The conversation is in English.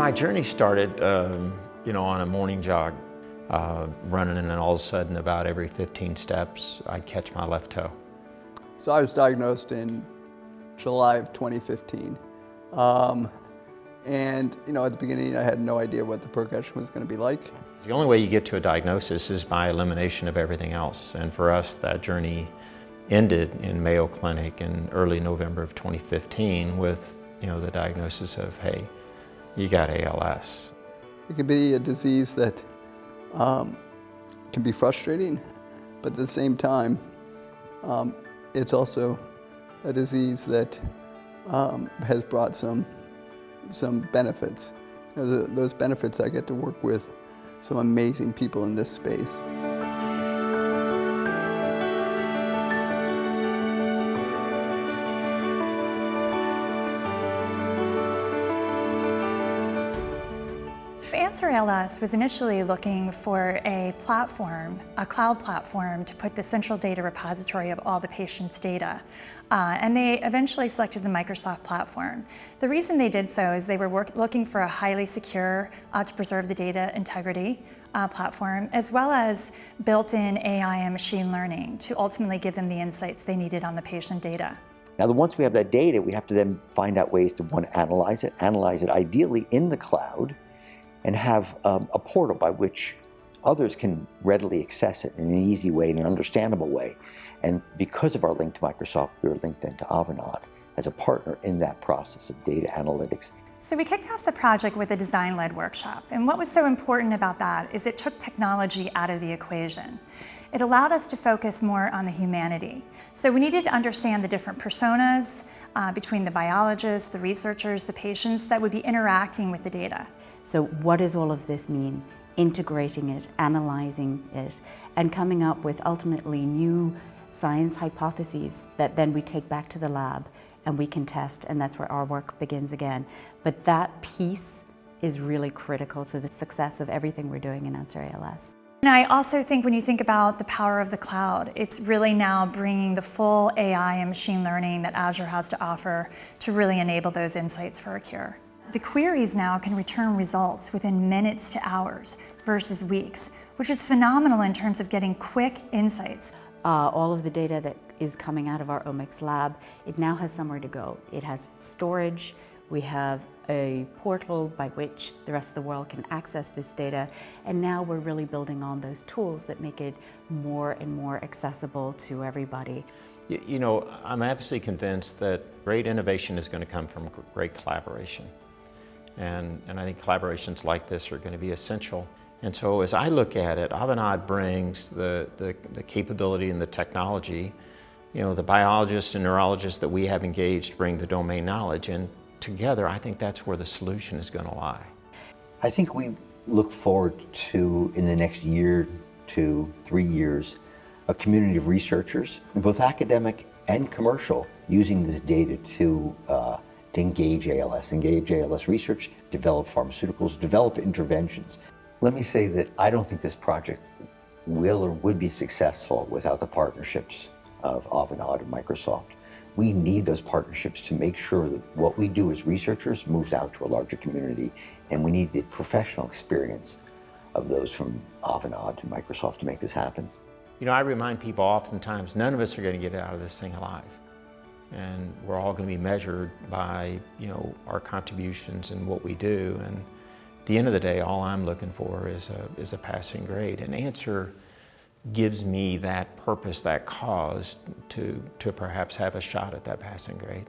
My journey started, on a morning jog, running, and then all of a sudden, about every 15 steps, I'd catch my left toe. So I was diagnosed in July of 2015. And at the beginning, I had no idea what the progression was going to be like. The only way you get to a diagnosis is by elimination of everything else. And for us, that journey ended in Mayo Clinic in early November of 2015 with, the diagnosis of, hey, you got ALS. It can be a disease that can be frustrating, but at the same time, it's also a disease that has brought some benefits. Those benefits, I get to work with some amazing people in this space. Answer ALS was initially looking for a platform, a cloud platform, to put the central data repository of all the patients' data. And they eventually selected the Microsoft platform. The reason they did so is they were looking for a highly secure, to preserve the data integrity platform, as well as built-in AI and machine learning to ultimately give them the insights they needed on the patient data. Now, once we have that data, we have to then find out ways to, one, analyze it ideally in the cloud, and have a portal by which others can readily access it in an easy way, in an understandable way. And because of our link to Microsoft, we were linked then to Avanade as a partner in that process of data analytics. So we kicked off the project with a design-led workshop. And what was so important about that is it took technology out of the equation. It allowed us to focus more on the humanity. So we needed to understand the different personas between the biologists, the researchers, the patients that would be interacting with the data. So what does all of this mean? Integrating it, analyzing it, and coming up with ultimately new science hypotheses that then we take back to the lab and we can test, and that's where our work begins again. But that piece is really critical to the success of everything we're doing in Answer ALS. And I also think when you think about the power of the cloud, it's really now bringing the full AI and machine learning that Azure has to offer to really enable those insights for a cure. The queries now can return results within minutes to hours versus weeks, which is phenomenal in terms of getting quick insights. All of the data that is coming out of our omics lab, it now has somewhere to go. It has storage, we have a portal by which the rest of the world can access this data, and now we're really building on those tools that make it more and more accessible to everybody. I'm absolutely convinced that great innovation is going to come from great collaboration. And I think collaborations like this are going to be essential. And so as I look at it, Avanade brings the capability and the technology. The biologists and neurologists that we have engaged bring the domain knowledge, and together I think that's where the solution is going to lie. I think we look forward to, in the next year to 3 years, a community of researchers, both academic and commercial, using this data to engage ALS research, develop pharmaceuticals, develop interventions. Let me say that I don't think this project will or would be successful without the partnerships of Avanade and Microsoft. We need those partnerships to make sure that what we do as researchers moves out to a larger community, and we need the professional experience of those from Avanade and Microsoft to make this happen. I remind people oftentimes, none of us are going to get out of this thing alive. And we're all going to be measured by, our contributions and what we do. And at the end of the day, all I'm looking for is a passing grade. And Answer gives me that purpose, that cause to perhaps have a shot at that passing grade.